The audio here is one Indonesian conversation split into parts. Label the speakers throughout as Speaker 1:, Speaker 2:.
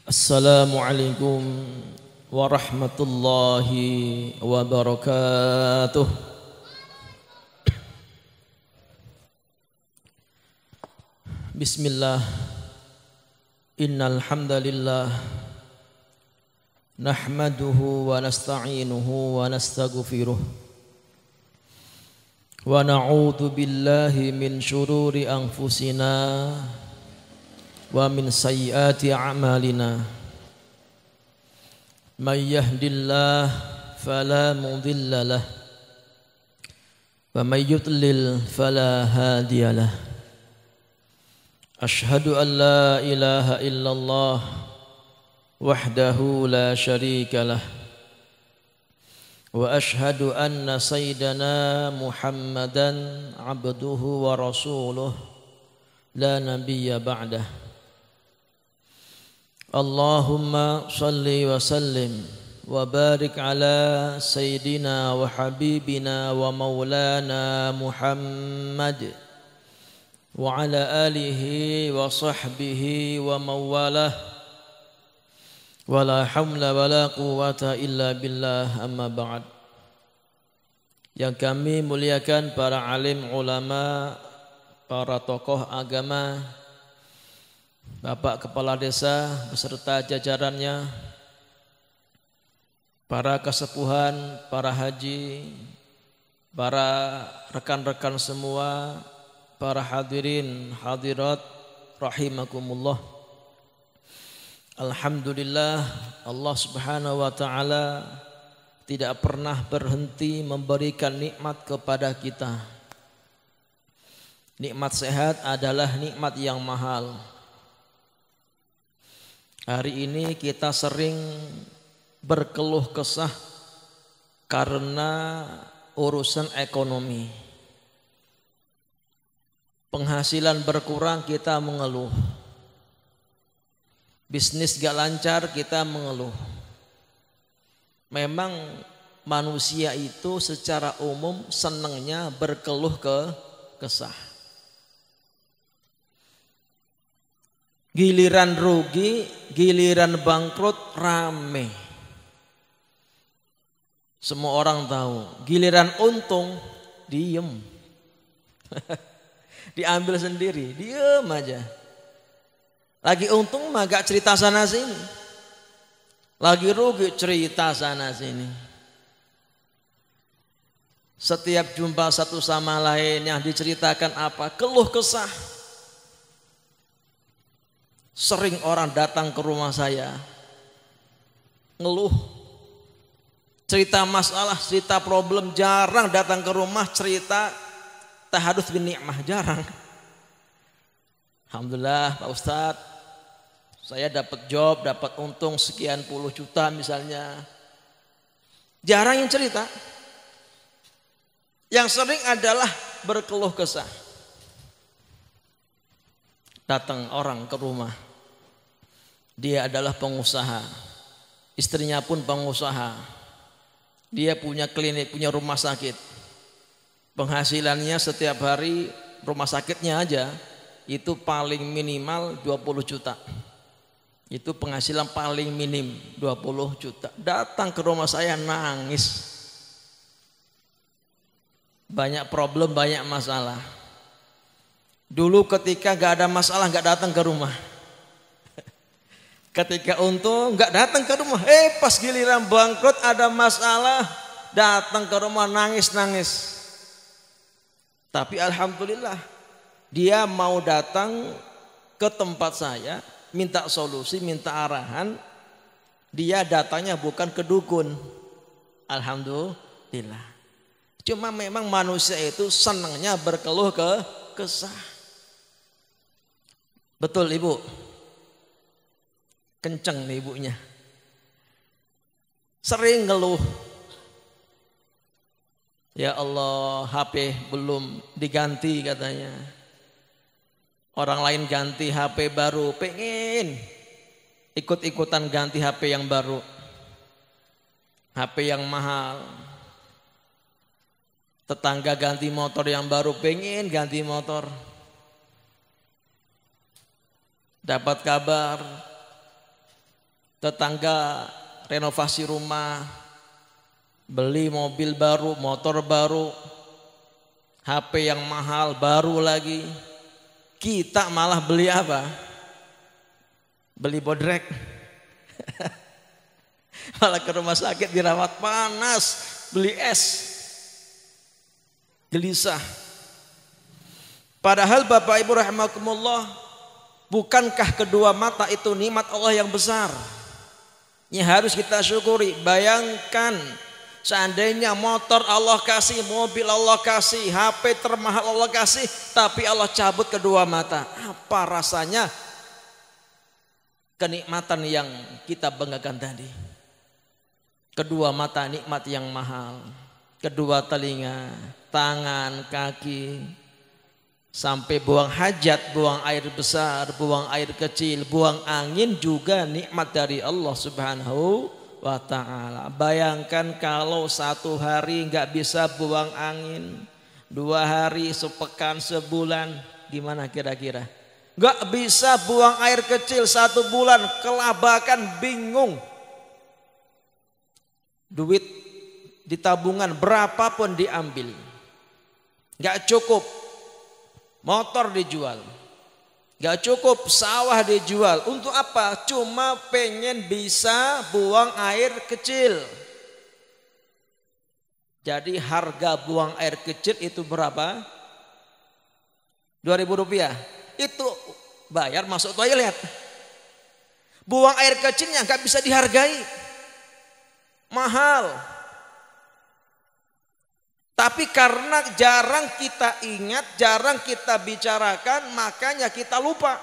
Speaker 1: Assalamualaikum warahmatullahi wabarakatuh. Bismillah. Innal hamdalillah nahmaduhu wa nasta'inuhu wa nastaghfiruh wa na'udzu billahi min syururi anfusina wa min sayyiati a'malina. May yahdillah fala mudilla lah wa may yudlil fala hadiya lah. Ashhadu an la ilaha illallah wahdahu la syarika lah wa ashhadu anna sayyidana Muhammadan abduhu wa rasuluh la nabiyya ba'dah. Allahumma salli wa sallim wa barik ala sayyidina wa habibina wa maulana Muhammad wa ala alihi wa sahbihi wa mawalah wa la hawla wa la quwata illa billah, amma ba'd. Yang kami muliakan para alim ulama, para tokoh agama, Bapak Kepala Desa beserta jajarannya, para kesepuhan, para haji, para rekan-rekan semua, para hadirin hadirat rahimakumullah. Alhamdulillah, Allah Subhanahu wa taala tidak pernah berhenti memberikan nikmat kepada kita. Nikmat sehat adalah nikmat yang mahal. Hari ini kita sering berkeluh kesah karena urusan ekonomi. Penghasilan berkurang kita mengeluh. Bisnis gak lancar kita mengeluh. Memang manusia itu secara umum senangnya berkeluh kesah. Giliran rugi, giliran bangkrut rame. Semua orang tahu. Giliran untung diem. Diambil sendiri, diem aja. Lagi untung mah gak cerita sana sini. Lagi rugi cerita sana sini. Setiap jumpa satu sama lain yang diceritakan apa? Keluh kesah. Sering orang datang ke rumah saya ngeluh, cerita masalah, cerita problem. Jarang datang ke rumah cerita tahadus bin ni'mah, jarang. Alhamdulillah Pak Ustadz, saya dapat job, dapat untung sekian puluh juta misalnya. Jarang yang cerita. Yang sering adalah berkeluh kesah. Datang orang ke rumah, dia adalah pengusaha, istrinya pun pengusaha, dia punya klinik, punya rumah sakit. Penghasilannya setiap hari rumah sakitnya aja itu paling minimal 20 juta. Itu penghasilan paling minim 20 juta. Datang ke rumah saya nangis. Banyak problem, banyak masalah. Dulu ketika gak ada masalah gak datang ke rumah. Ketika untung gak datang ke rumah. Pas giliran bangkrut ada masalah datang ke rumah nangis-nangis. Tapi alhamdulillah dia mau datang ke tempat saya minta solusi, minta arahan. Dia datangnya bukan ke dukun. Alhamdulillah. Cuma memang manusia itu senangnya berkeluh kesah. Betul ibu? Kenceng nih ibunya. Sering ngeluh. Ya Allah, HP belum diganti katanya. Orang lain ganti HP baru, pengen ikut-ikutan ganti HP yang baru. HP yang mahal. Tetangga ganti motor yang baru, pengen ganti motor. Dapat kabar Tetangga renovasi rumah, beli mobil baru, motor baru, HP yang mahal baru lagi. Kita malah beli apa? Beli bodrek. Malah ke rumah sakit dirawat panas, beli es. Gelisah. Padahal Bapak Ibu rahimakumullah, bukankah kedua mata itu nikmat Allah yang besar? Yang harus kita syukuri. Bayangkan seandainya motor Allah kasih, mobil Allah kasih, HP termahal Allah kasih, tapi Allah cabut kedua mata. Apa rasanya kenikmatan yang kita banggakan tadi? Kedua mata nikmat yang mahal. Kedua telinga, tangan, kaki, sampai buang hajat, buang air besar, buang air kecil, buang angin juga nikmat dari Allah Subhanahu wa ta'ala. Bayangkan kalau satu hari nggak bisa buang angin, 2 hari, sepekan, sebulan, gimana kira-kira? Nggak bisa buang air kecil 1 bulan, kelabakan, bingung. Duit di tabungan berapapun diambil, nggak cukup. Motor dijual, gak cukup, sawah dijual. Untuk apa? Cuma pengen bisa buang air kecil. Jadi harga buang air kecil itu berapa? 2.000 rupiah. Itu bayar masuk toilet. Buang air kecilnya gak bisa dihargai, mahal. Tapi karena jarang kita ingat, jarang kita bicarakan, makanya kita lupa.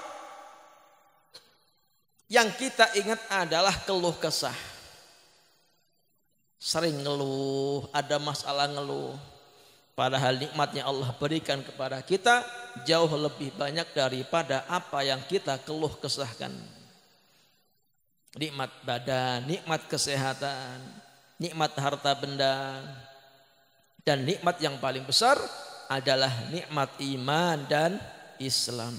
Speaker 1: Yang kita ingat adalah keluh kesah. Sering ngeluh, ada masalah ngeluh. Padahal nikmatnya Allah berikan kepada kita jauh lebih banyak daripada apa yang kita keluh kesahkan. Nikmat badan, nikmat kesehatan, nikmat harta benda. Dan nikmat yang paling besar adalah nikmat iman dan Islam.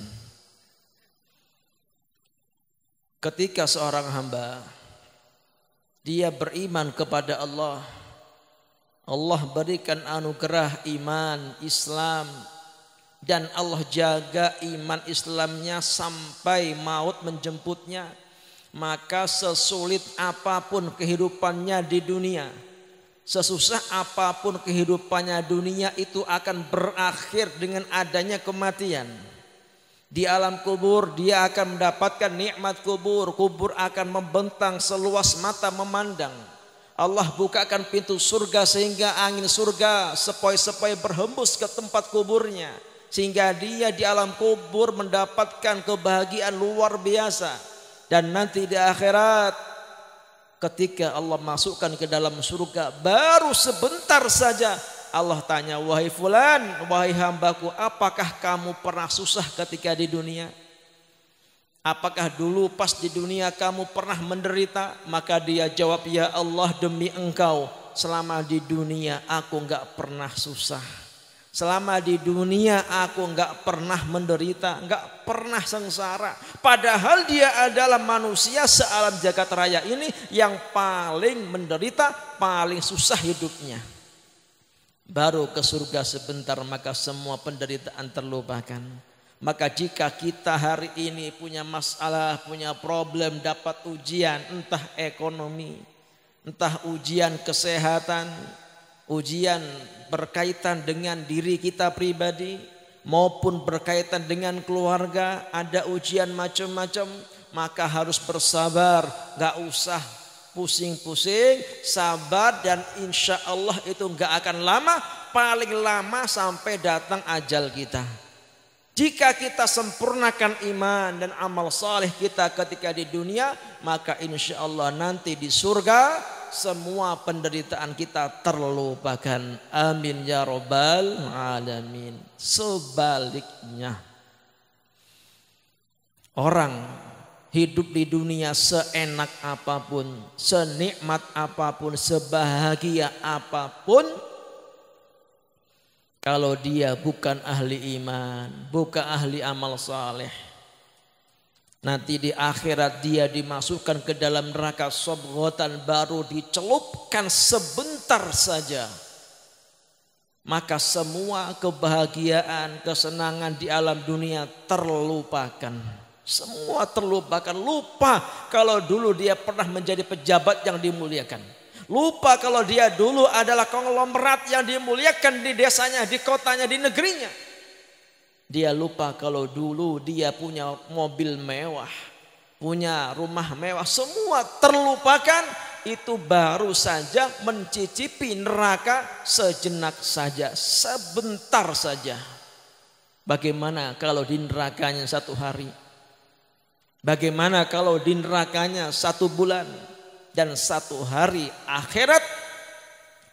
Speaker 1: Ketika seorang hamba dia beriman kepada Allah, Allah berikan anugerah iman, Islam, dan Allah jaga iman Islamnya sampai maut menjemputnya, maka sesulit apapun kehidupannya di dunia, sesusah apapun kehidupannya dunia itu akan berakhir dengan adanya kematian. Di alam kubur dia akan mendapatkan nikmat kubur. Kubur akan membentang seluas mata memandang. Allah bukakan pintu surga sehingga angin surga sepoi-sepoi berhembus ke tempat kuburnya. Sehingga dia di alam kubur mendapatkan kebahagiaan luar biasa. Dan nanti di akhirat ketika Allah masukkan ke dalam surga, baru sebentar saja Allah tanya, wahai fulan, wahai hambaku, apakah kamu pernah susah ketika di dunia? Apakah dulu pas di dunia kamu pernah menderita? Maka dia jawab, ya Allah, demi engkau selama di dunia aku enggak pernah susah. Selama di dunia aku enggak pernah menderita, enggak pernah sengsara. Padahal dia adalah manusia sealam jagat raya ini yang paling menderita, paling susah hidupnya. Baru ke surga sebentar maka semua penderitaan terlupakan. Maka jika kita hari ini punya masalah, punya problem, dapat ujian, entah ekonomi, entah ujian kesehatan, ujian berkaitan dengan diri kita pribadi maupun berkaitan dengan keluarga, ada ujian macam-macam, maka harus bersabar, gak usah pusing-pusing, sabar, dan insya Allah itu gak akan lama, paling lama sampai datang ajal kita. Jika kita sempurnakan iman dan amal saleh kita ketika di dunia, maka insya Allah nanti di surga semua penderitaan kita terlupakan. Amin ya rabbal alamin. Sebaliknya, orang hidup di dunia seenak apapun, senikmat apapun, sebahagia apapun, kalau dia bukan ahli iman, bukan ahli amal saleh, Nanti di akhirat dia dimasukkan ke dalam neraka sobgotan, baru dicelupkan sebentar saja. Maka semua kebahagiaan, kesenangan di alam dunia terlupakan. Semua terlupakan. Lupa kalau dulu dia pernah menjadi pejabat yang dimuliakan. Lupa kalau dia dulu adalah konglomerat yang dimuliakan di desanya, di kotanya, di negerinya. Dia lupa kalau dulu dia punya mobil mewah, punya rumah mewah. Semua terlupakan. Itu baru saja mencicipi neraka sejenak saja, sebentar saja. Bagaimana kalau di nerakanya 1 hari? Bagaimana kalau di nerakanya 1 bulan? Dan 1 hari akhirat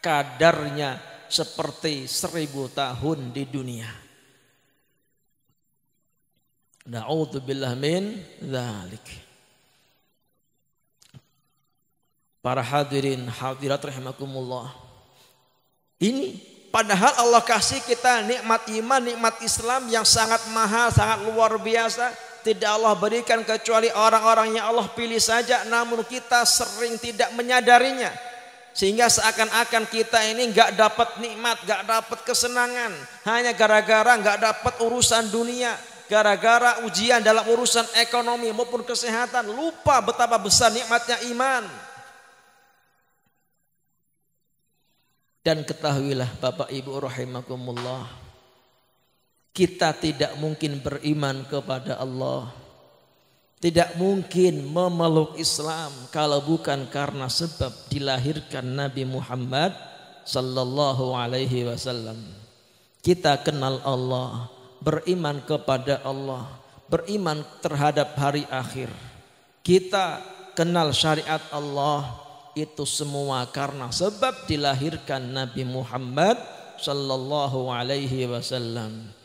Speaker 1: kadarnya seperti 1000 tahun di dunia. Na'udzubillah min dzalik. Para hadirin hadirat rahimakumullah. Ini padahal Allah kasih kita nikmat iman, nikmat Islam yang sangat mahal, sangat luar biasa. Tidak Allah berikan kecuali orang-orang yang Allah pilih saja. Namun kita sering tidak menyadarinya. Sehingga seakan-akan kita ini gak dapat nikmat, gak dapat kesenangan. Hanya gara-gara gak dapat urusan dunia. Gara-gara ujian dalam urusan ekonomi maupun kesehatan. Lupa betapa besar nikmatnya iman. Dan ketahuilah Bapak Ibu rahimakumullah, kita tidak mungkin beriman kepada Allah, tidak mungkin memeluk Islam kalau bukan karena sebab dilahirkan Nabi Muhammad sallallahu alaihi wasallam. Kita kenal Allah, beriman kepada Allah, beriman terhadap hari akhir. Kita kenal syariat Allah. Itu semua karena sebab dilahirkan Nabi Muhammad sallallahu alaihi wasallam.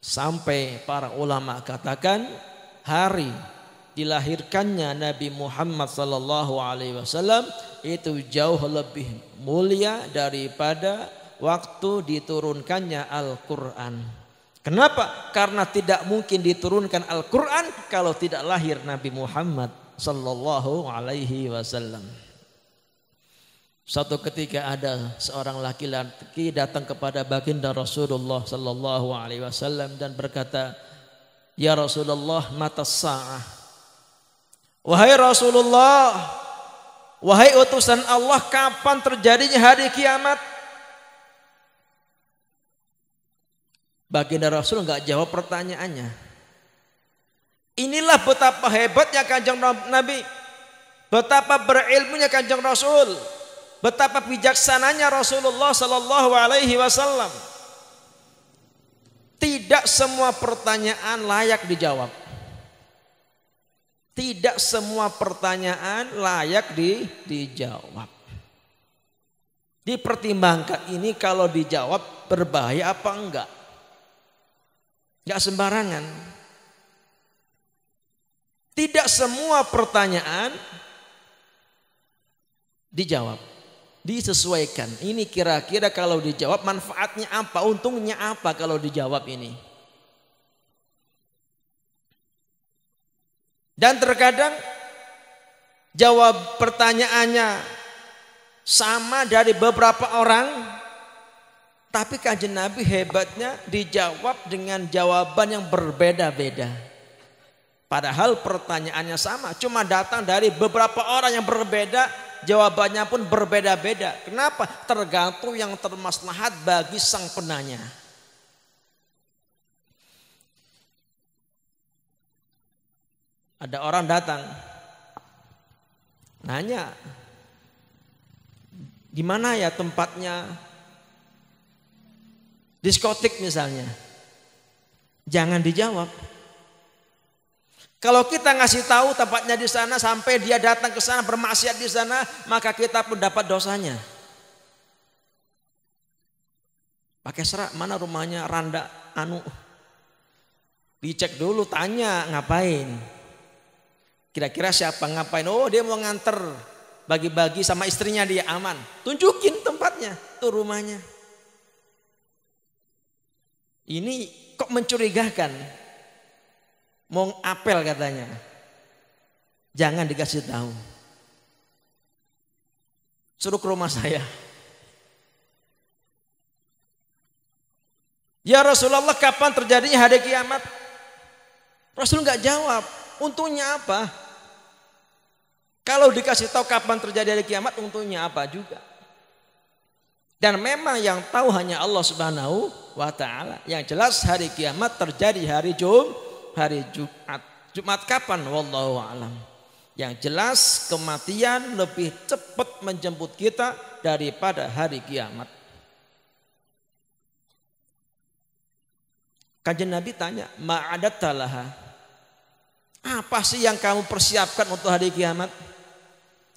Speaker 1: Sampai para ulama katakan hari dilahirkannya Nabi Muhammad sallallahu alaihi wasallam itu jauh lebih mulia daripada waktu diturunkannya Al-Qur'an. Kenapa? Karena tidak mungkin diturunkan Al-Qur'an kalau tidak lahir Nabi Muhammad sallallahu alaihi wasallam. Suatu ketika ada seorang laki-laki datang kepada baginda Rasulullah sallallahu alaihi wasallam dan berkata, "Ya Rasulullah, mata sa'ah?" Wahai Rasulullah, wahai utusan Allah, kapan terjadinya hari kiamat? Baginda Rasul enggak jawab pertanyaannya. Inilah betapa hebatnya Kanjeng Nabi, betapa berilmunya Kanjeng Rasul. Betapa bijaksananya Rasulullah sallallahu alaihi wasallam. Tidak semua pertanyaan layak dijawab. Tidak semua pertanyaan layak dijawab. Dipertimbangkan ini kalau dijawab berbahaya apa enggak. Enggak sembarangan. Tidak semua pertanyaan dijawab. Disesuaikan. Ini kira-kira kalau dijawab manfaatnya apa, untungnya apa kalau dijawab ini. Dan terkadang jawab pertanyaannya sama dari beberapa orang, tapi Kanjeng Nabi hebatnya dijawab dengan jawaban yang berbeda-beda. Padahal pertanyaannya sama, cuma datang dari beberapa orang yang berbeda. Jawabannya pun berbeda-beda. Kenapa? Tergantung yang termaslahat bagi sang penanya. Ada orang datang nanya, di mana ya tempatnya diskotik misalnya. Jangan dijawab. Kalau kita ngasih tahu tempatnya di sana sampai dia datang ke sana bermaksiat di sana, maka kita pun dapat dosanya. Pakai serak, mana rumahnya Randa anu. Dicek dulu, tanya ngapain. Kira-kira siapa ngapain? Oh, dia mau nganter bagi-bagi sama istrinya, dia aman. Tunjukin tempatnya, tuh rumahnya. Ini kok mencurigakan. Mau apel katanya. Jangan dikasih tahu. Suruh ke rumah saya. Ya Rasulullah, kapan terjadinya hari kiamat? Rasul nggak jawab. Untungnya apa? Kalau dikasih tahu kapan terjadi hari kiamat, untungnya apa juga? Dan memang yang tahu hanya Allah Subhanahu wa ta'ala. Yang jelas hari kiamat terjadi hari Jumat. Jumat kapan? Wallahu a'lam. Yang jelas kematian lebih cepat menjemput kita daripada hari kiamat. Kanjeng Nabi tanya, ma'adatta laha. Apa sih yang kamu persiapkan untuk hari kiamat?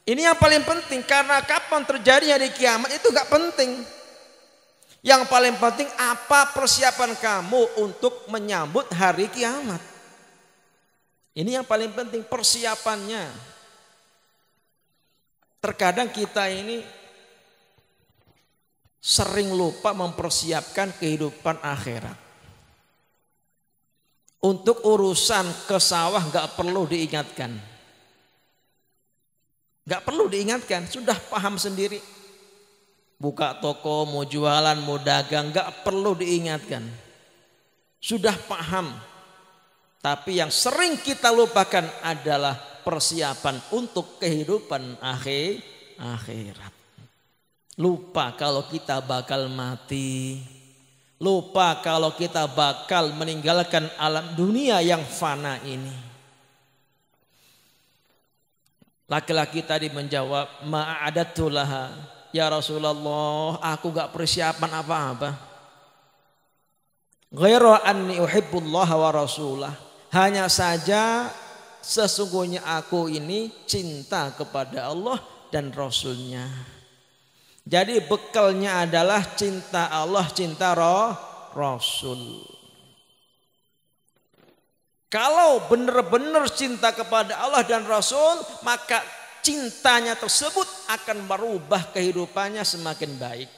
Speaker 1: Ini yang paling penting, karena kapan terjadi hari kiamat itu gak penting. Yang paling penting apa persiapan kamu untuk menyambut hari kiamat. Ini yang paling penting, persiapannya. Terkadang kita ini sering lupa mempersiapkan kehidupan akhirat. Untuk urusan ke sawah gak perlu diingatkan. Gak perlu diingatkan, sudah paham sendiri. Buka toko, mau jualan, mau dagang, gak perlu diingatkan. Sudah paham. Tapi yang sering kita lupakan adalah persiapan untuk kehidupan akhirat. Lupa kalau kita bakal mati. Lupa kalau kita bakal meninggalkan alam dunia yang fana ini. Laki-laki tadi menjawab, ma'adatu laha. Ya Rasulullah, aku gak persiapan apa-apa. Ghairu anni uhibbullaha wa rasulah. Hanya saja sesungguhnya aku ini cinta kepada Allah dan Rasulnya. Jadi bekalnya adalah cinta Allah, cinta Rasul. Kalau benar-benar cinta kepada Allah dan Rasul, maka cintanya tersebut akan merubah kehidupannya semakin baik.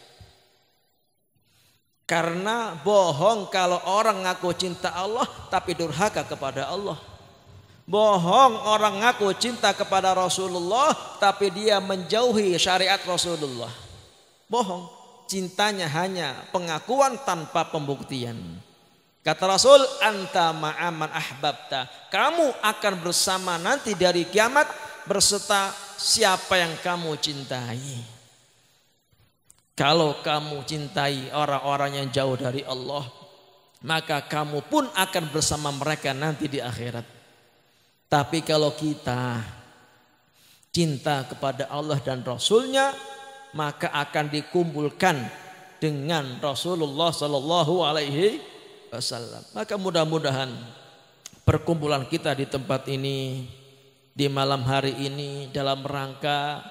Speaker 1: Karena bohong kalau orang ngaku cinta Allah tapi durhaka kepada Allah. Bohong orang ngaku cinta kepada Rasulullah tapi dia menjauhi syariat Rasulullah. Bohong, cintanya hanya pengakuan tanpa pembuktian. Kata Rasul, anta ma'aman ahbabta. Kamu akan bersama nanti dari kiamat berserta siapa yang kamu cintai. Kalau kamu cintai orang-orang yang jauh dari Allah, maka kamu pun akan bersama mereka nanti di akhirat. Tapi kalau kita cinta kepada Allah dan Rasulnya, maka akan dikumpulkan dengan Rasulullah Sallallahu Alaihi Wasallam. Maka mudah-mudahan perkumpulan kita di tempat ini, di malam hari ini, dalam rangka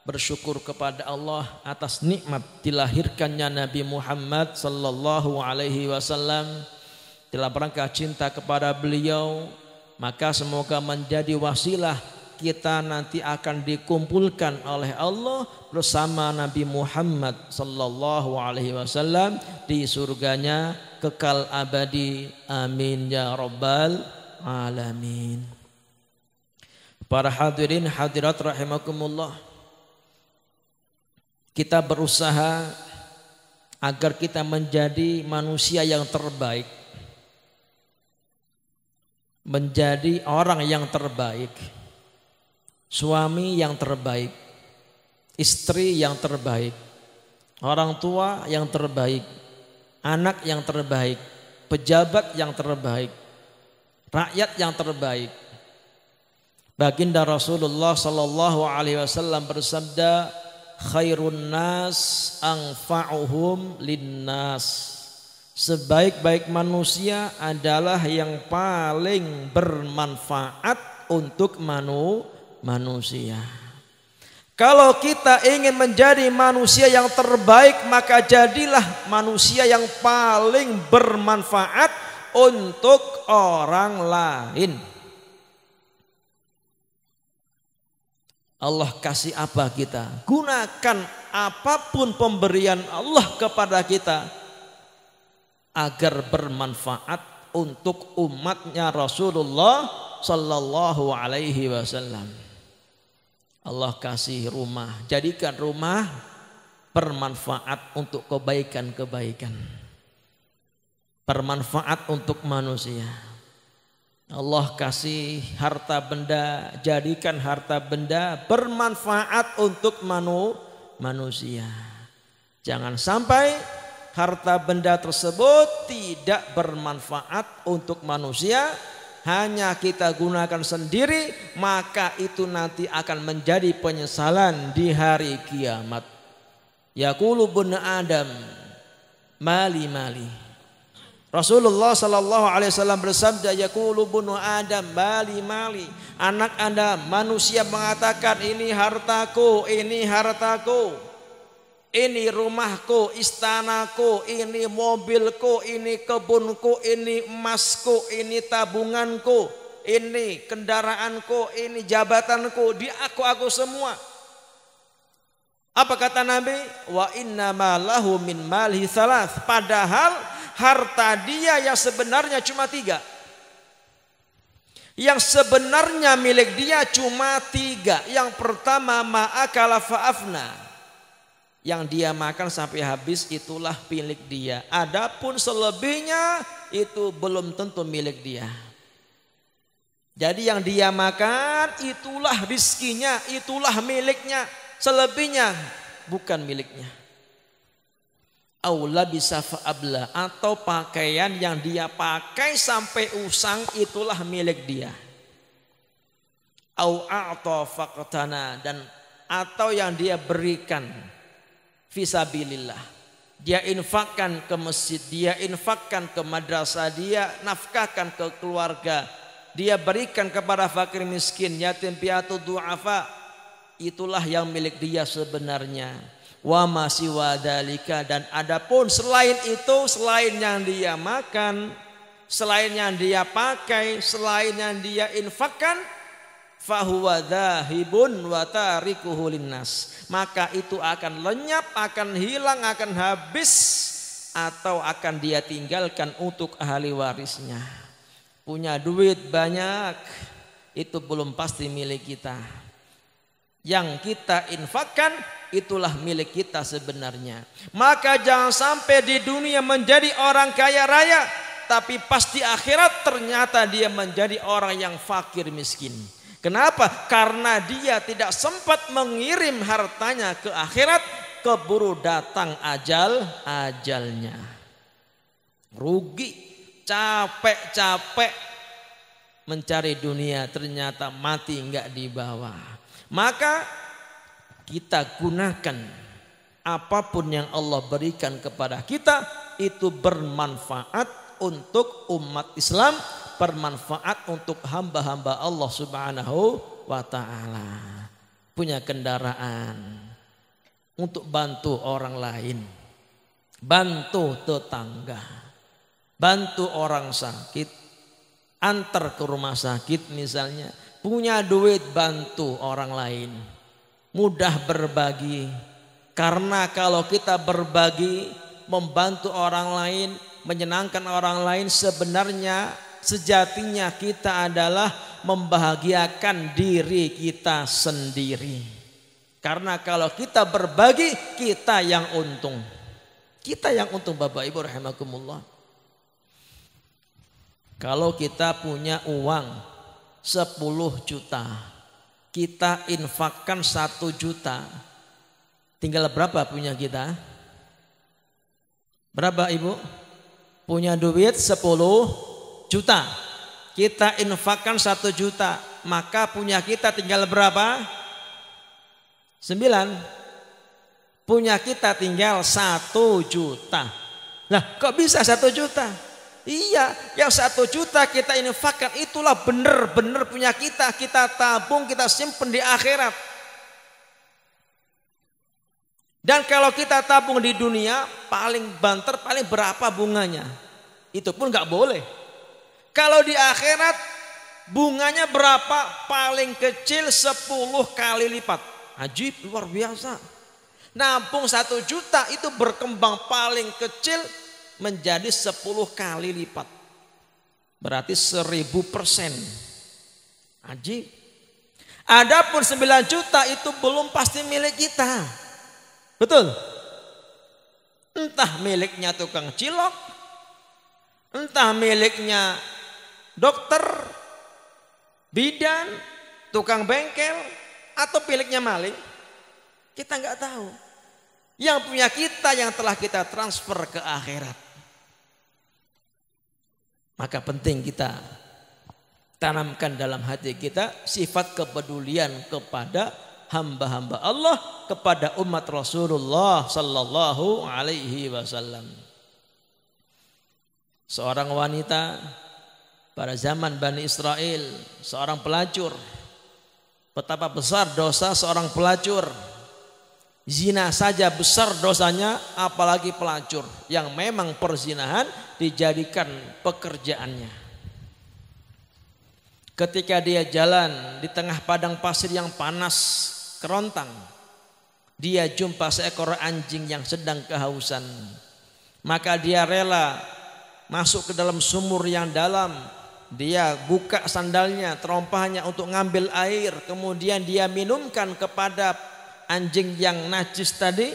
Speaker 1: bersyukur kepada Allah atas nikmat dilahirkannya Nabi Muhammad Sallallahu Alaihi Wasallam, dalam rangka cinta kepada beliau, maka semoga menjadi wasilah kita nanti akan dikumpulkan oleh Allah bersama Nabi Muhammad Sallallahu Alaihi Wasallam di surganya kekal abadi. Amin ya Rabbal Alamin. Para hadirin hadirat rahimakumullah, kita berusaha agar kita menjadi manusia yang terbaik, menjadi orang yang terbaik, suami yang terbaik, istri yang terbaik, orang tua yang terbaik, anak yang terbaik, pejabat yang terbaik, rakyat yang terbaik. Baginda Rasulullah Sallallahu Alaihi Wasallam bersabda, khairun nas anfa'uhum linnas. Sebaik-baik manusia adalah yang paling bermanfaat untuk manusia. Kalau kita ingin menjadi manusia yang terbaik, maka jadilah manusia yang paling bermanfaat untuk orang lain. Allah kasih apa kita? Gunakan apapun pemberian Allah kepada kita agar bermanfaat untuk umatnya Rasulullah sallallahu alaihi wasallam. Allah kasih rumah, jadikan rumah bermanfaat untuk kebaikan-kebaikan, bermanfaat untuk manusia. Allah kasih harta benda, jadikan harta benda bermanfaat untuk manusia. Jangan sampai harta benda tersebut tidak bermanfaat untuk manusia, hanya kita gunakan sendiri, maka itu nanti akan menjadi penyesalan di hari kiamat. Yaqulu ibnu Adam, mali mali. Rasulullah sallallahu alaihi wasallam bersabda, yaqulu ibnu Adam, mali mali. Anak Anda manusia mengatakan, ini hartaku, ini hartaku, ini rumahku, istanaku, ini mobilku, ini kebunku, ini emasku, ini tabunganku, ini kendaraanku, ini jabatanku, di aku semua. Apa kata Nabi? Wa inna ma lahu min malihi thalath. Padahal harta dia yang sebenarnya cuma 3. Yang sebenarnya milik dia cuma 3. Yang pertama ma'akala fa'afna. Yang dia makan sampai habis itulah milik dia. Adapun selebihnya itu belum tentu milik dia. Jadi yang dia makan itulah rizkinya, itulah miliknya. Selebihnya bukan miliknya. Aula bisa fa'abla, atau pakaian yang dia pakai sampai usang itulah milik dia. Au a'ta faqtana, dan atau yang dia berikan fisabilillah. Dia infakkan ke masjid, dia infakkan ke madrasah, dia nafkahkan ke keluarga, dia berikan kepada fakir miskin, yatim piatu, du'afa. Itulah yang milik dia sebenarnya. Wa ma siwa dzalika, dan adapun selain itu, selain yang dia makan, selain yang dia pakai, selain yang dia infakkan, fahuwa dzahibun wa tarikuhu linnas, maka itu akan lenyap, akan hilang, akan habis, atau akan dia tinggalkan untuk ahli warisnya. Punya duit banyak, itu belum pasti milik kita. Yang kita infakkan itulah milik kita sebenarnya. Maka jangan sampai di dunia menjadi orang kaya raya, tapi pas di akhirat ternyata dia menjadi orang yang fakir miskin. Kenapa? Karena dia tidak sempat mengirim hartanya ke akhirat, keburu datang ajalnya. Rugi, capek-capek mencari dunia, ternyata mati enggak dibawa. Maka kita gunakan apapun yang Allah berikan kepada kita, itu bermanfaat untuk umat Islam, bermanfaat untuk hamba-hamba Allah Subhanahu wa ta'ala. Punya kendaraan untuk bantu orang lain, bantu tetangga, bantu orang sakit, antar ke rumah sakit misalnya. Punya duit bantu orang lain, mudah berbagi. Karena kalau kita berbagi, membantu orang lain, menyenangkan orang lain, sebenarnya sejatinya kita adalah membahagiakan diri kita sendiri. Karena kalau kita berbagi, kita yang untung. Kita yang untung, Bapak Ibu rahimakumullah. Kalau kita punya uang 10 juta, kita infakkan 1 juta, tinggal berapa punya kita? Berapa Ibu? Punya duit 10 juta, kita infakkan 1 juta, maka punya kita tinggal berapa? 9. Punya kita tinggal 1 juta. Nah, kok bisa 1 juta? Iya, yang 1 juta kita infakkan itulah benar-benar punya kita. Kita tabung, kita simpen di akhirat. Dan kalau kita tabung di dunia, paling banter, paling berapa bunganya? Itu pun gak boleh. Kalau di akhirat, bunganya berapa? Paling kecil 10 kali lipat. Ajib, luar biasa. Nabung 1 juta itu berkembang paling kecil menjadi 10 kali lipat. Berarti 1000%. Ajib. Adapun 9 juta itu belum pasti milik kita. Betul? Entah miliknya tukang cilok, entah miliknya dokter, bidan, tukang bengkel, atau miliknya maling. Kita nggak tahu. Yang punya kita yang telah kita transfer ke akhirat. Maka penting kita tanamkan dalam hati kita sifat kepedulian kepada hamba-hamba Allah, kepada umat Rasulullah sallallahu alaihi wasallam. Seorang wanita pada zaman Bani Israel, seorang pelacur. Betapa besar dosa seorang pelacur. Zina saja besar dosanya, apalagi pelacur yang memang perzinahan dijadikan pekerjaannya. Ketika dia jalan di tengah padang pasir yang panas kerontang, dia jumpa seekor anjing yang sedang kehausan. Maka dia rela masuk ke dalam sumur yang dalam. Dia buka sandalnya, terompahnya untuk ngambil air. Kemudian dia minumkan kepada anjing yang najis tadi.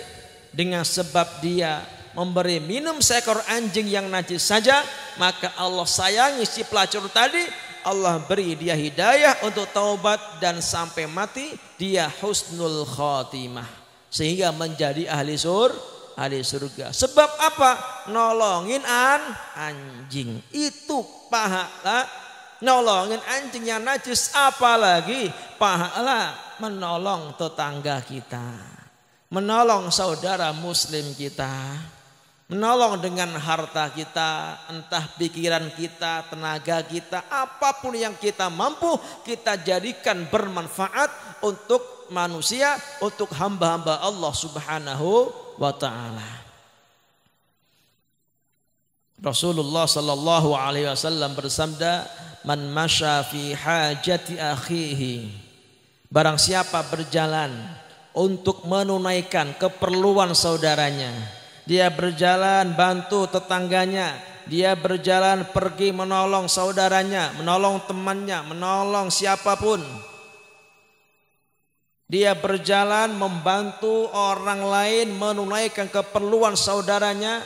Speaker 1: Dengan sebab dia memberi minum seekor anjing yang najis saja, maka Allah sayangi si pelacur tadi. Allah beri dia hidayah untuk taubat, dan sampai mati dia husnul khotimah, sehingga menjadi ahli surga. Sebab apa? Nolongin anjing. Itu pahala nolongin anjing yang najis, apalagi pahala menolong tetangga kita, menolong saudara muslim kita, menolong dengan harta kita, entah pikiran kita, tenaga kita, apapun yang kita mampu kita jadikan bermanfaat untuk manusia, untuk hamba-hamba Allah Subhanahu wa ta'ala. Rasulullah sallallahu alaihi wasallam bersabda, "Man masya fi hajati akhihi." Barang siapa berjalan untuk menunaikan keperluan saudaranya, dia berjalan bantu tetangganya, dia berjalan pergi menolong saudaranya, menolong temannya, menolong siapapun. Dia berjalan membantu orang lain menunaikan keperluan saudaranya,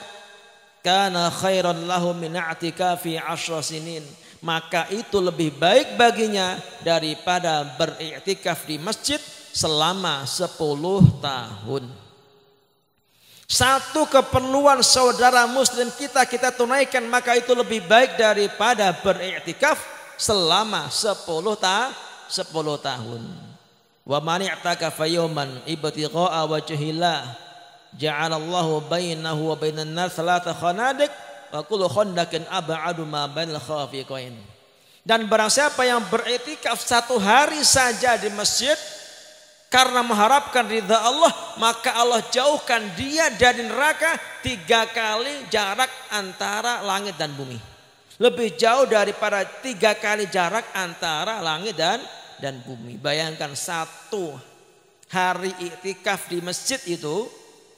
Speaker 1: kana khairan lahu min i'tikafi 10 sinin. Maka itu lebih baik baginya daripada beriktikaf di masjid selama 10 tahun. Satu keperluan saudara muslim kita tunaikan, maka itu lebih baik daripada beriktikaf selama 10 tahun. Wa man i'takafa yawman ibtigha'a wajhillah ja'alallahu bainahu wa bainan nar 3 khanadiq wa kullu khandaqin ab'adu ma bainal khafiqain. Dan barang siapa yang beriktikaf 1 hari saja di masjid karena mengharapkan ridha Allah, maka Allah jauhkan dia dari neraka 3 kali jarak antara langit dan bumi. Lebih jauh daripada 3 kali jarak antara langit dan bumi. Bayangkan 1 hari iktikaf di masjid itu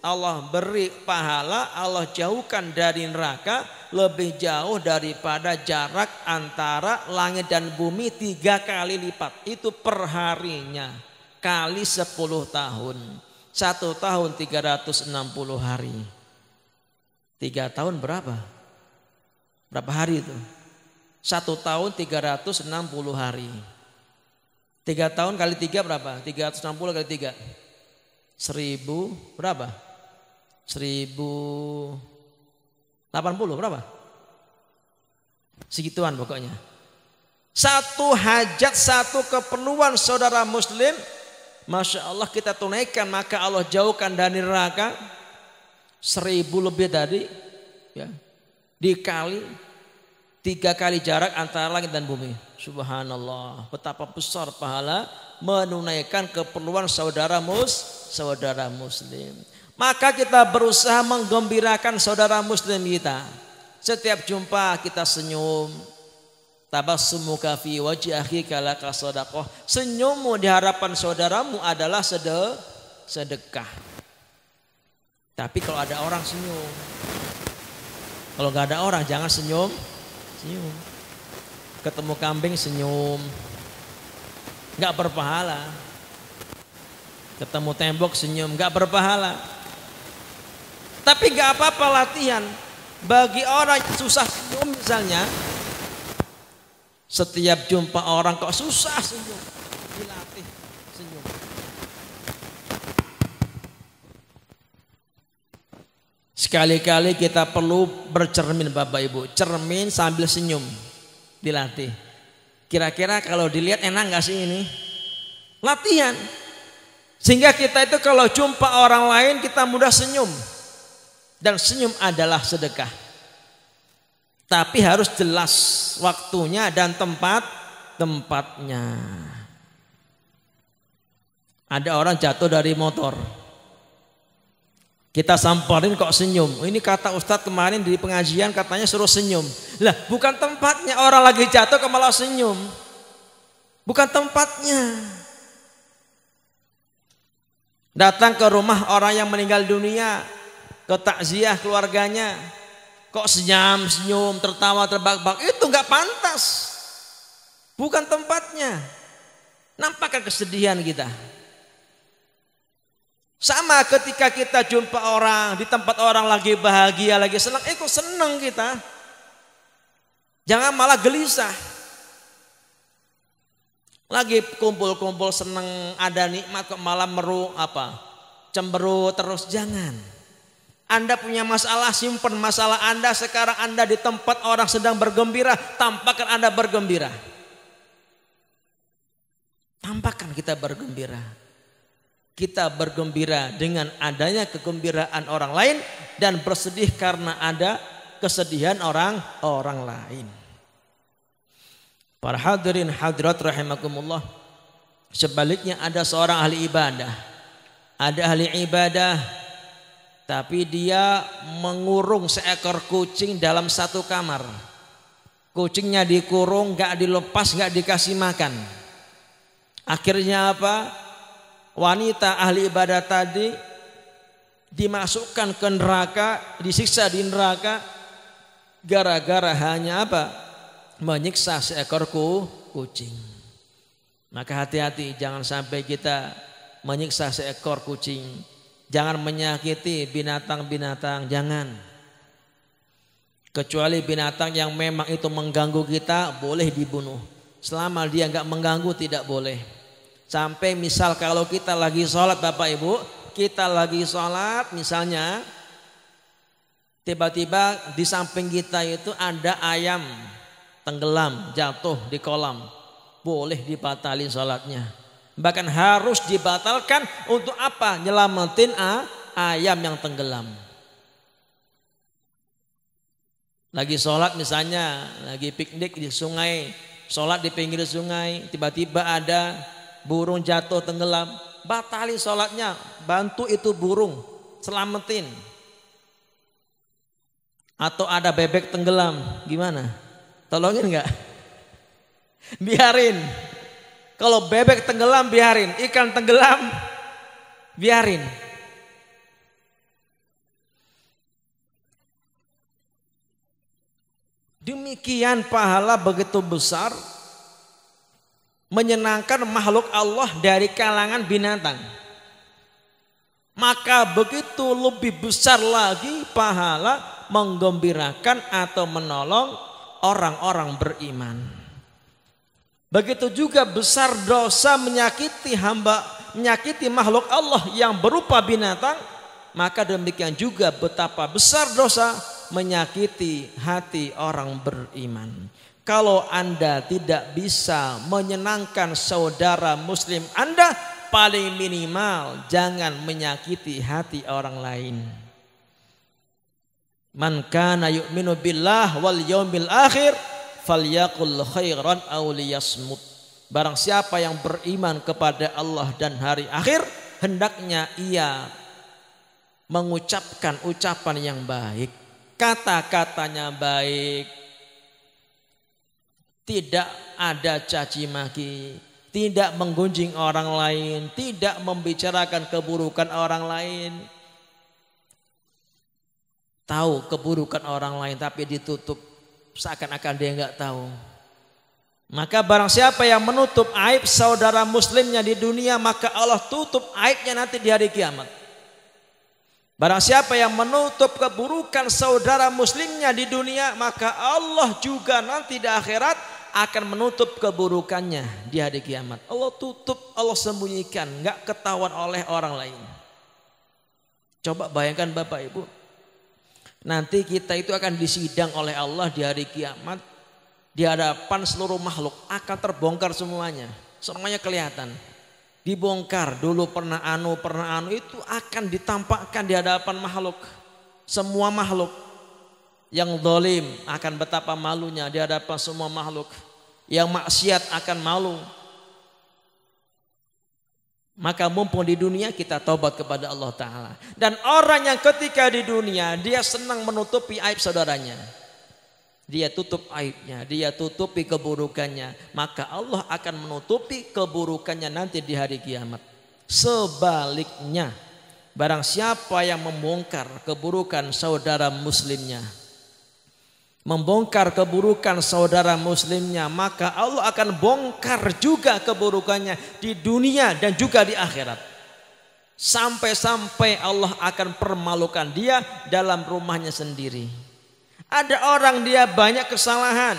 Speaker 1: Allah beri pahala, Allah jauhkan dari neraka lebih jauh daripada jarak antara langit dan bumi 3 kali lipat. Itu perharinya kali 10 tahun. 1 tahun 360 hari. 3 tahun berapa? Berapa hari itu? 1 tahun 360 hari. 3 tahun kali 3 berapa? 360 kali 3. 1000 berapa? 1080 berapa? Segituan pokoknya. 1 hajat, 1 keperluan saudara muslim, Masya Allah kita tunaikan, maka Allah jauhkan dari neraka 1000 lebih tadi ya, dikali 3 kali jarak antara langit dan bumi. Subhanallah, betapa besar pahala menunaikan keperluan saudara muslim. Maka kita berusaha menggembirakan saudara muslim kita. Setiap jumpa kita senyum. Tabassumuka fi wajhi akhika laka shadaqah. Senyummu di hadapan saudaramu adalah sedekah. Tapi kalau ada orang senyum. Kalau nggak ada orang jangan senyum. Ketemu kambing senyum. nggak berpahala. Ketemu tembok senyum, nggak berpahala. Tapi nggak apa-apa latihan. Bagi orang yang susah senyum misalnya, setiap jumpa orang kok susah senyum, dilatih senyum. Sekali-kali kita perlu bercermin Bapak Ibu, cermin sambil senyum, dilatih. Kira-kira kalau dilihat enak nggak sih ini? Latihan. Sehingga kita itu kalau jumpa orang lain kita mudah senyum. Dan senyum adalah sedekah. Tapi harus jelas waktunya dan tempatnya. Ada orang jatuh dari motor. Kita samperin kok senyum. Ini kata Ustadz kemarin di pengajian katanya suruh senyum. Lah bukan tempatnya, orang lagi jatuh kok malah senyum. Bukan tempatnya. Datang ke rumah orang yang meninggal dunia, ke takziah keluarganya, kok senyum, tertawa, terbahak-bahak, itu nggak pantas. Bukan tempatnya. Nampakkan kesedihan kita. Sama ketika kita jumpa orang di tempat orang lagi bahagia, lagi senang, kok senang kita. Jangan malah gelisah. Lagi kumpul-kumpul senang, ada nikmat kok malah cemberut terus, jangan. Anda punya masalah, simpan masalah Anda. Sekarang Anda di tempat orang sedang bergembira, tampakkan Anda bergembira. Tampakkan kita bergembira. Kita bergembira dengan adanya kegembiraan orang lain dan bersedih karena ada kesedihan orang lain. Para hadirin hadirat rahimakumullah. Sebaliknya ada seorang ahli ibadah. Ada ahli ibadah tapi dia mengurung seekor kucing dalam satu kamar. Kucingnya dikurung, gak dilepas, gak dikasih makan. Akhirnya apa? Wanita ahli ibadah tadi dimasukkan ke neraka, disiksa di neraka gara-gara hanya apa? Menyiksa seekor kucing. Maka hati-hati, jangan sampai kita menyiksa seekor kucing. Jangan menyakiti binatang-binatang, jangan. Kecuali binatang yang memang itu mengganggu kita, boleh dibunuh. Selama dia nggak mengganggu tidak boleh. Sampai misal kalau kita lagi sholat Bapak Ibu, kita lagi sholat misalnya, tiba-tiba di samping kita itu ada ayam tenggelam, jatuh di kolam, boleh dibatalin sholatnya. Bahkan harus dibatalkan untuk apa? Nyelamatin ayam yang tenggelam. Lagi sholat misalnya, lagi piknik di sungai, sholat di pinggir sungai, tiba-tiba ada burung jatuh tenggelam, batalin sholatnya, bantu itu burung, selamatin. Atau ada bebek tenggelam, gimana? Tolongin nggak? Biarin. Kalau bebek tenggelam biarin, ikan tenggelam biarin. Demikian pahala begitu besar menyenangkan makhluk Allah dari kalangan binatang. Maka begitu lebih besar lagi pahala menggembirakan atau menolong orang-orang beriman. Begitu juga besar dosa menyakiti makhluk Allah yang berupa binatang, maka demikian juga betapa besar dosa menyakiti hati orang beriman. Kalau Anda tidak bisa menyenangkan saudara muslim Anda, paling minimal jangan menyakiti hati orang lain. Man kana yu'minu billah wal yaumil akhir falyaqul khairan aw liyasmut. Barang siapa yang beriman kepada Allah dan hari akhir, hendaknya ia mengucapkan ucapan yang baik, kata-katanya baik, tidak ada caci maki, tidak menggunjing orang lain, tidak membicarakan keburukan orang lain. Tahu keburukan orang lain tapi ditutup, seakan-akan dia nggak tahu. Maka barang siapa yang menutup aib saudara muslimnya di dunia, maka Allah tutup aibnya nanti di hari kiamat. Barang siapa yang menutup keburukan saudara muslimnya di dunia, maka Allah juga nanti di akhirat akan menutup keburukannya di hari kiamat. Allah tutup, Allah sembunyikan, nggak ketahuan oleh orang lain. Coba bayangkan Bapak Ibu, nanti kita itu akan disidang oleh Allah di hari kiamat. Di hadapan seluruh makhluk akan terbongkar semuanya. Semuanya kelihatan. Dibongkar dulu pernah anu itu akan ditampakkan di hadapan makhluk. Semua makhluk yang zalim akan betapa malunya di hadapan semua makhluk. Yang maksiat akan malu. Maka mumpung di dunia kita taubat kepada Allah Ta'ala. Dan orang yang ketika di dunia dia senang menutupi aib saudaranya. Dia tutup aibnya, dia tutupi keburukannya, maka Allah akan menutupi keburukannya nanti di hari kiamat. Sebaliknya, barang siapa yang membongkar keburukan saudara muslimnya, membongkar keburukan saudara muslimnya, maka Allah akan bongkar juga keburukannya di dunia dan juga di akhirat. Sampai-sampai Allah akan permalukan dia dalam rumahnya sendiri. Ada orang dia banyak kesalahan,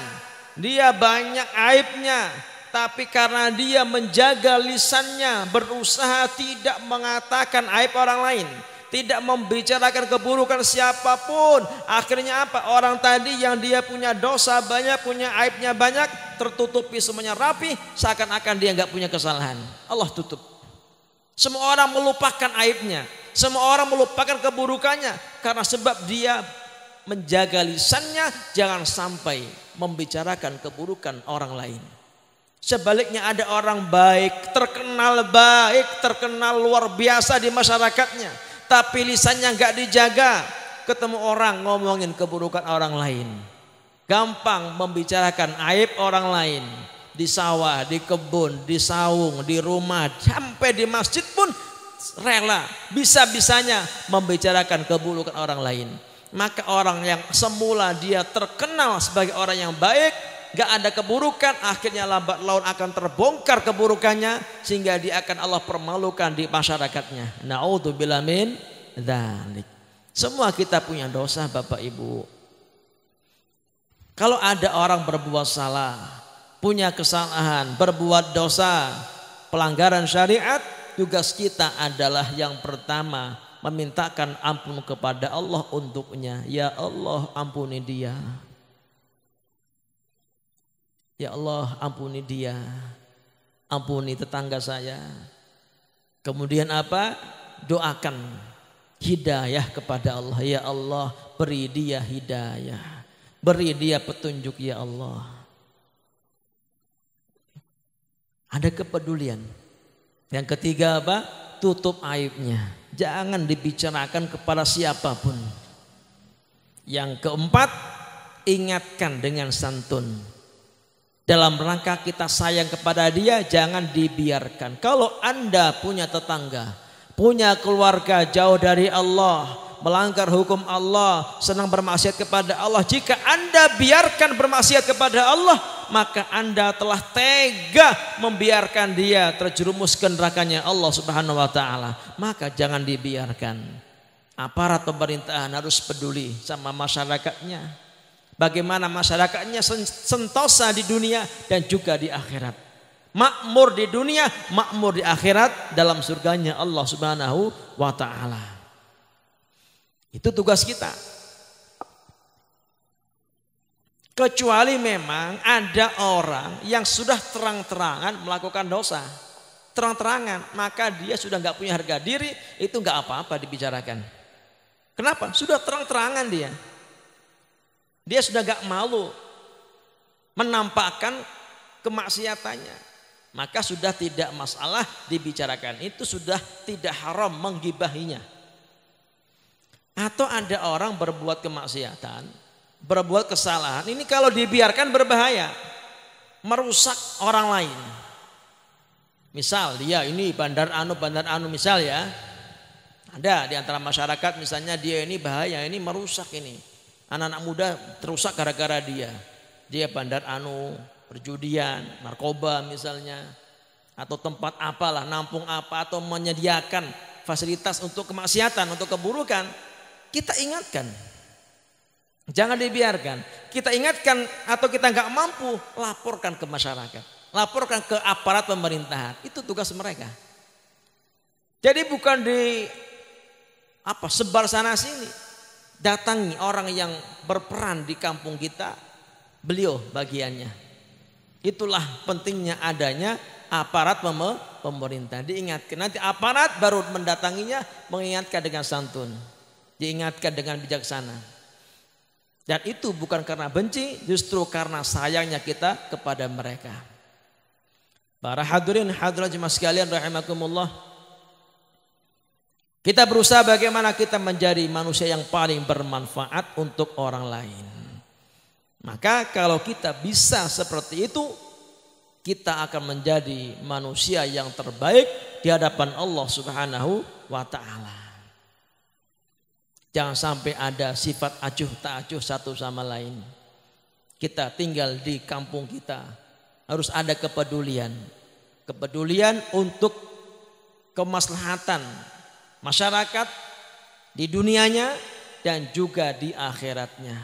Speaker 1: dia banyak aibnya, tapi karena dia menjaga lisannya, berusaha tidak mengatakan aib orang lain, tidak membicarakan keburukan siapapun, akhirnya apa? Orang tadi yang dia punya dosa banyak, punya aibnya banyak, tertutupi semuanya rapi, seakan-akan dia nggak punya kesalahan. Allah tutup. Semua orang melupakan aibnya, semua orang melupakan keburukannya, karena sebab dia menjaga lisannya jangan sampai membicarakan keburukan orang lain. Sebaliknya ada orang baik, terkenal luar biasa di masyarakatnya, tapi lisannya nggak dijaga, ketemu orang ngomongin keburukan orang lain, gampang membicarakan aib orang lain, di sawah, di kebun, di saung, di rumah, sampai di masjid pun rela bisa-bisanya membicarakan keburukan orang lain. Maka orang yang semula dia terkenal sebagai orang yang baik, gak ada keburukan, akhirnya lambat laun akan terbongkar keburukannya, sehingga dia akan Allah permalukan di masyarakatnya. Na'udzubillah min dzalik. Semua kita punya dosa Bapak Ibu. Kalau ada orang berbuat salah, punya kesalahan, berbuat dosa, pelanggaran syariat, tugas kita adalah yang pertama memintakan ampun kepada Allah untuknya. Ya Allah, ampuni dia. Ya Allah, ampuni dia. Ampuni tetangga saya. Kemudian apa? Doakan hidayah kepada Allah. Ya Allah, beri dia hidayah, beri dia petunjuk ya Allah. Ada kepedulian. Yang ketiga apa? Tutup aibnya. Jangan dibicarakan kepada siapapun. Yang keempat, ingatkan dengan santun. Dalam rangka kita sayang kepada dia, jangan dibiarkan. Kalau Anda punya tetangga, punya keluarga jauh dari Allah, melanggar hukum Allah, senang bermaksiat kepada Allah, jika Anda biarkan bermaksiat kepada Allah, maka Anda telah tega membiarkan dia terjerumus ke nerakanya Allah Subhanahu wa taala. Maka jangan dibiarkan. Aparat pemerintahan harus peduli sama masyarakatnya. Bagaimana masyarakatnya sentosa di dunia dan juga di akhirat. Makmur di dunia, makmur di akhirat dalam surganya Allah Subhanahu wa taala. Itu tugas kita. Kecuali memang ada orang yang sudah terang-terangan melakukan dosa, terang-terangan, maka dia sudah nggak punya harga diri, itu nggak apa-apa dibicarakan. Kenapa? Sudah terang-terangan dia sudah nggak malu menampakkan kemaksiatannya, maka sudah tidak masalah dibicarakan. Itu sudah tidak haram menggibahinya. Atau ada orang berbuat kemaksiatan, berbuat kesalahan, ini kalau dibiarkan berbahaya, merusak orang lain. Misal dia ini bandar anu misal ya, ada di antara masyarakat misalnya dia ini bahaya, ini merusak ini, anak-anak muda terusak gara-gara dia bandar anu, perjudian, narkoba misalnya, atau tempat apalah, nampung apa, atau menyediakan fasilitas untuk kemaksiatan, untuk keburukan, kita ingatkan. Jangan dibiarkan. Kita ingatkan atau kita nggak mampu, laporkan ke masyarakat, laporkan ke aparat pemerintahan. Itu tugas mereka. Jadi bukan sebar sana sini. Datangi orang yang berperan di kampung kita, beliau bagiannya. Itulah pentingnya adanya aparat pemerintah. Diingatkan, nanti aparat baru mendatanginya, mengingatkan dengan santun, diingatkan dengan bijaksana. Dan itu bukan karena benci, justru karena sayangnya kita kepada mereka. Para hadirin hadirat jemaah sekalian rahimakumullah, kita berusaha bagaimana kita menjadi manusia yang paling bermanfaat untuk orang lain. Maka kalau kita bisa seperti itu, kita akan menjadi manusia yang terbaik di hadapan Allah Subhanahu wa ta'ala. Jangan sampai ada sifat acuh tak acuh satu sama lain. Kita tinggal di kampung kita, harus ada kepedulian. Kepedulian untuk kemaslahatan masyarakat di dunianya dan juga di akhiratnya.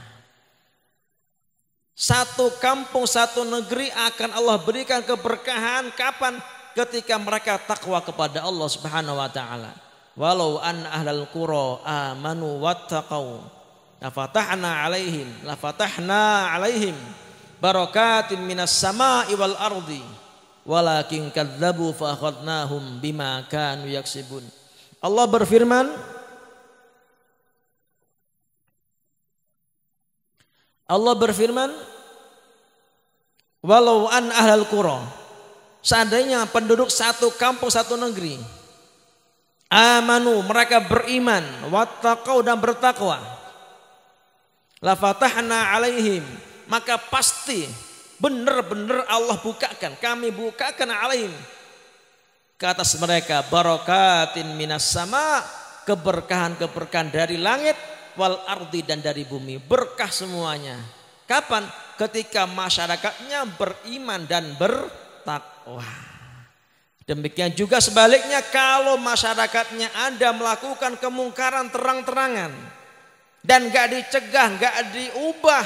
Speaker 1: Satu kampung, satu negeri akan Allah berikan keberkahan kapan? Ketika mereka takwa kepada Allah Subhanahu wa taala. Walau an ahlal qura amanu wattaqau lafatahna alaihim barakatin minas sama'i wal ardi walakin kadzabu fa akhadnahum bima kanu yaksibun. Allah berfirman, walau an ahlal qura, seandainya penduduk satu kampung satu negeri, amanu, mereka beriman, wattaqau, dan bertakwa, lafatahna alaihim, maka pasti benar-benar Allah bukakan, kami bukakan alaihim, ke atas mereka, barakatin minas sama, keberkahan-keberkahan dari langit, wal ardi, dan dari bumi, berkah semuanya. Kapan? Ketika masyarakatnya beriman dan bertakwa. Demikian juga sebaliknya, kalau masyarakatnya ada melakukan kemungkaran terang-terangan dan gak dicegah, gak diubah,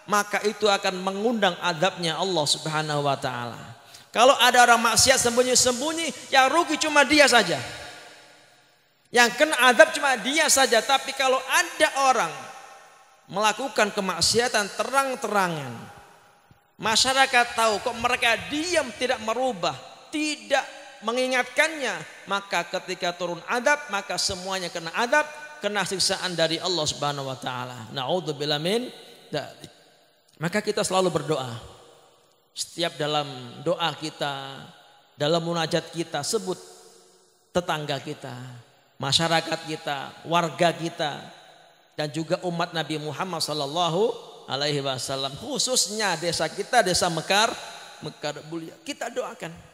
Speaker 1: maka itu akan mengundang azabnya Allah Subhanahu wa ta'ala. Kalau ada orang maksiat sembunyi-sembunyi, yang rugi cuma dia saja, yang kena azab cuma dia saja. Tapi kalau ada orang melakukan kemaksiatan terang-terangan, masyarakat tahu kok mereka diam, tidak merubah, tidak mengingatkannya, maka ketika turun azab, maka semuanya kena azab, kena siksaan dari Allah Subhanahu wa taala. Na'udzubillah min dzalik. Maka kita selalu berdoa. Setiap dalam doa kita, dalam munajat kita, sebut tetangga kita, masyarakat kita, warga kita, dan juga umat Nabi Muhammad sallallahu alaihi wasallam, khususnya desa kita, desa Mekar Bulia. Kita doakan.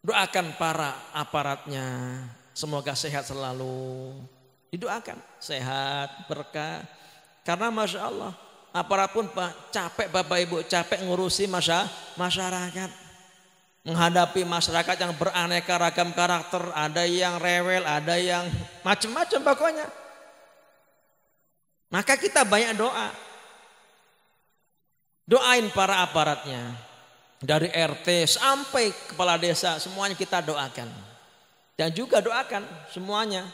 Speaker 1: Doakan para aparatnya, semoga sehat selalu. Didoakan sehat, berkah. Karena Masya Allah, aparat pun capek, Bapak Ibu, capek ngurusi masyarakat. Menghadapi masyarakat yang beraneka ragam karakter, ada yang rewel, ada yang macam-macam pokoknya. Maka kita banyak doa. Doain para aparatnya. Dari RT sampai kepala desa, semuanya kita doakan. Dan juga doakan semuanya.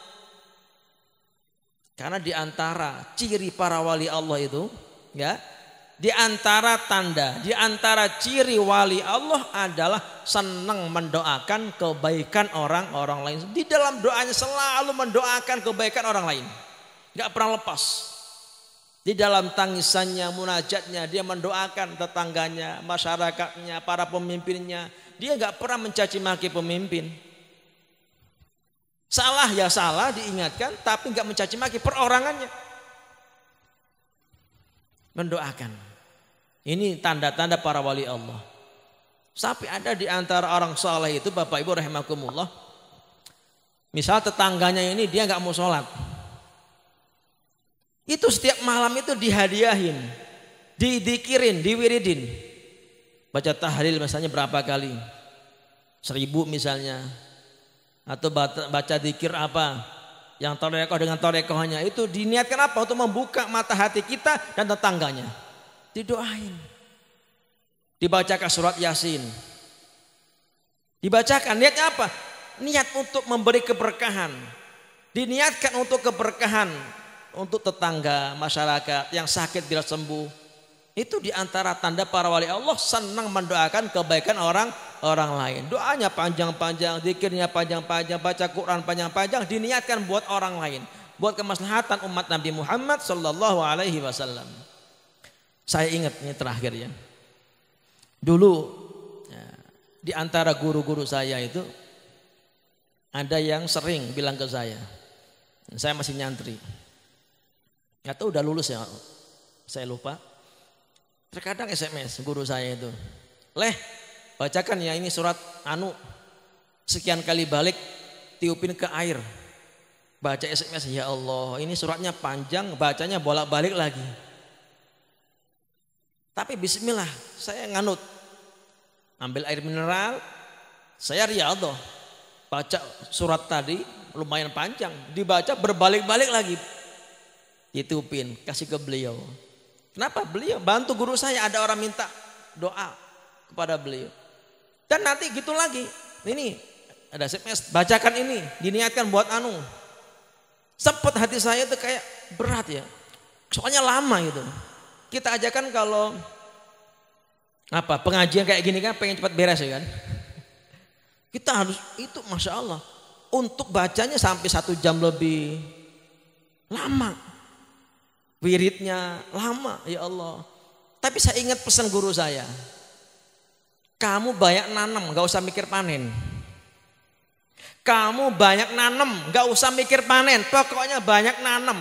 Speaker 1: Karena di antara ciri para wali Allah itu, ya, di antara tanda, di antara ciri wali Allah adalah senang mendoakan kebaikan orang-orang lain. Di dalam doanya selalu mendoakan kebaikan orang lain. Gak pernah lepas. Di dalam tangisannya, munajatnya, dia mendoakan tetangganya, masyarakatnya, para pemimpinnya. Dia gak pernah mencaci maki pemimpin. Salah ya salah, diingatkan, tapi gak mencaci maki perorangannya. Mendoakan. Ini tanda-tanda para wali Allah. Sampai ada di antara orang saleh itu, Bapak Ibu rahimakumullah, misal tetangganya ini dia gak mau sholat, itu setiap malam itu dihadiahin, didikirin, diwiridin. Baca tahlil misalnya berapa kali? 1000 misalnya. Atau baca zikir apa? Yang torekoh dengan torekohnya. Itu diniatkan apa? Untuk membuka mata hati kita dan tetangganya. Didoain. Dibacakan surat Yasin. Dibacakan, niatnya apa? Niat untuk memberi keberkahan. Diniatkan untuk keberkahan. Untuk tetangga, masyarakat yang sakit bila sembuh. Itu diantara tanda para wali Allah senang mendoakan kebaikan orang lain. Doanya panjang-panjang, zikirnya panjang-panjang, baca Quran panjang-panjang. Diniatkan buat orang lain. Buat kemaslahatan umat Nabi Muhammad sallallahu alaihi wasallam. Saya ingat ini terakhir ya. Dulu ya, di antara guru-guru saya itu ada yang sering bilang ke saya masih nyantri, atau udah lulus ya, saya lupa. Terkadang SMS guru saya itu, bacakan ya ini surat sekian kali balik, tiupin ke air. Baca SMS, ya Allah ini suratnya panjang, bacanya bolak-balik lagi. Tapi bismillah, saya nganut. Ambil air mineral, saya riyadhah. Baca surat tadi lumayan panjang, dibaca berbalik-balik lagi. Ditupin, kasih ke beliau. Kenapa? Beliau bantu guru saya, ada orang minta doa kepada beliau. Dan nanti gitu lagi. Ini ada SMS, bacakan ini, diniatkan buat Sempat hati saya itu kayak berat ya. Soalnya lama gitu. Kita ajakan kalau pengajian kayak gini kan pengen cepat beres ya kan. Kita harus itu, masya Allah, untuk bacanya sampai 1 jam lebih lama, wiridnya lama, ya Allah. Tapi saya ingat pesan guru saya, kamu banyak nanam, gak usah mikir panen. Kamu banyak nanam, gak usah mikir panen. Pokoknya banyak nanam,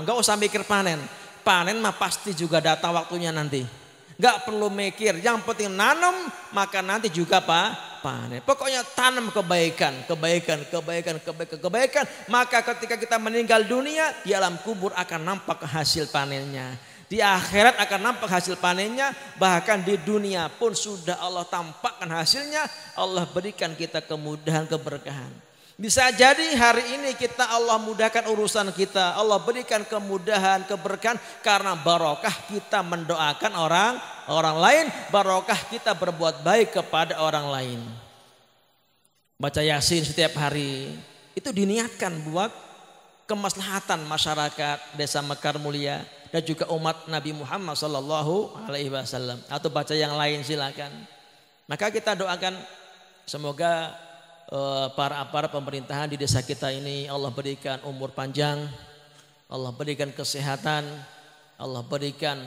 Speaker 1: gak usah mikir panen. Panen mah pasti juga datang waktunya nanti. Gak perlu mikir, yang penting nanam, maka nanti juga panen. Pokoknya tanam kebaikan. Maka ketika kita meninggal dunia, di alam kubur akan nampak hasil panennya. Di akhirat akan nampak hasil panennya. Bahkan di dunia pun sudah Allah tampakkan hasilnya. Allah berikan kita kemudahan, keberkahan. Bisa jadi hari ini Allah mudahkan urusan kita. Allah berikan kemudahan, keberkahan karena barokah kita mendoakan orang lain. Barokah kita berbuat baik kepada orang lain. Baca Yasin setiap hari. Itu diniatkan buat kemaslahatan masyarakat Desa Mekar Mulia dan juga umat Nabi Muhammad sallallahu alaihi wasallam. Atau baca yang lain silakan. Maka kita doakan semoga para aparat pemerintahan di desa kita ini Allah berikan umur panjang, Allah berikan kesehatan, Allah berikan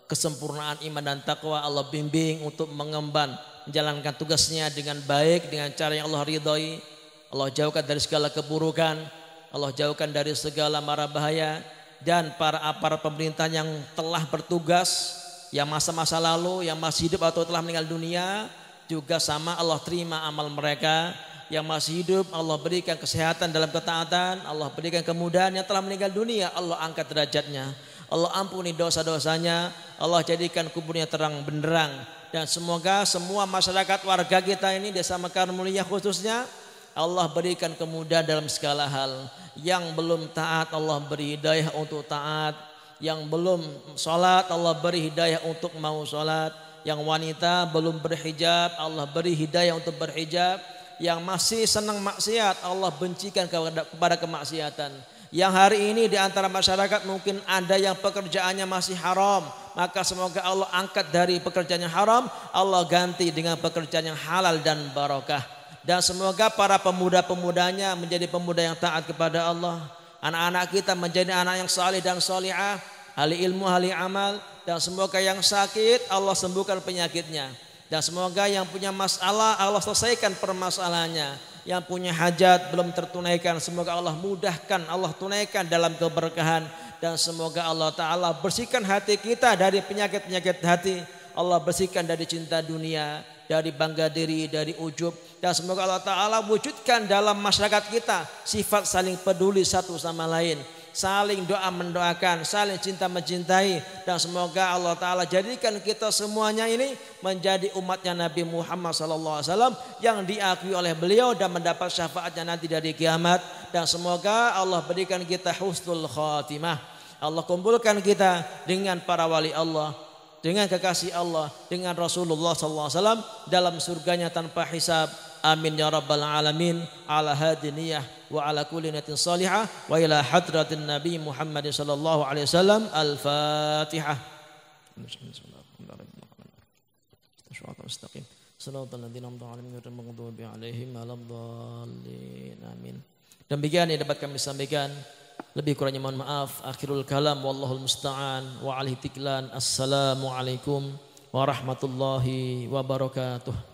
Speaker 1: kesempurnaan iman dan takwa, Allah bimbing untuk mengemban menjalankan tugasnya dengan baik, dengan cara yang Allah ridhoi. Allah jauhkan dari segala keburukan, Allah jauhkan dari segala mara bahaya. Dan para aparat pemerintahan yang telah bertugas, yang masa-masa lalu, yang masih hidup atau telah meninggal dunia, juga sama Allah terima amal mereka. Yang masih hidup Allah berikan kesehatan dalam ketaatan, Allah berikan kemudahan. Yang telah meninggal dunia Allah angkat derajatnya, Allah ampuni dosa-dosanya, Allah jadikan kuburnya terang benderang. Dan semoga semua masyarakat warga kita ini Desa Mekar Mulia khususnya Allah berikan kemudahan dalam segala hal. Yang belum taat Allah beri hidayah untuk taat, yang belum sholat Allah beri hidayah untuk mau sholat. Yang wanita belum berhijab Allah beri hidayah untuk berhijab. Yang masih senang maksiat Allah bencikan kepada kemaksiatan. Yang hari ini di antara masyarakat mungkin ada yang pekerjaannya masih haram, maka semoga Allah angkat dari pekerjaan yang haram, Allah ganti dengan pekerjaan yang halal dan barokah. Dan semoga para pemuda-pemudanya menjadi pemuda yang taat kepada Allah. Anak-anak kita menjadi anak yang saleh dan salihah, ahli ilmu, ahli amal. Dan semoga yang sakit Allah sembuhkan penyakitnya. Dan semoga yang punya masalah Allah selesaikan permasalahannya. Yang punya hajat belum tertunaikan semoga Allah mudahkan, Allah tunaikan dalam keberkahan. Dan semoga Allah Ta'ala bersihkan hati kita dari penyakit-penyakit hati. Allah bersihkan dari cinta dunia, dari bangga diri, dari ujub. Dan semoga Allah Ta'ala wujudkan dalam masyarakat kita sifat saling peduli satu sama lain. saling doa mendoakan, saling cinta mencintai, dan semoga Allah Ta'ala jadikan kita semuanya ini menjadi umatnya Nabi Muhammad SAW yang diakui oleh beliau dan mendapat syafaatnya nanti dari kiamat. Dan semoga Allah berikan kita husnul khatimah. Allah kumpulkan kita dengan para wali Allah, dengan kekasih Allah, dengan Rasulullah SAW dalam surganya tanpa hisab. Amin ya rabbal alamin. Ala hadiniyah wa ala kulli niyatin salihah wa ila hadratin Nabi Muhammad sallallahu alaihi wasallam. Al-Fatihah. Amin. Demikian yang dapat kami sampaikan. Lebih kurangnya mohon maaf. Akhirul kalam wallahul musta'an wa alaihi tiklan. Assalamualaikum warahmatullahi wabarakatuh.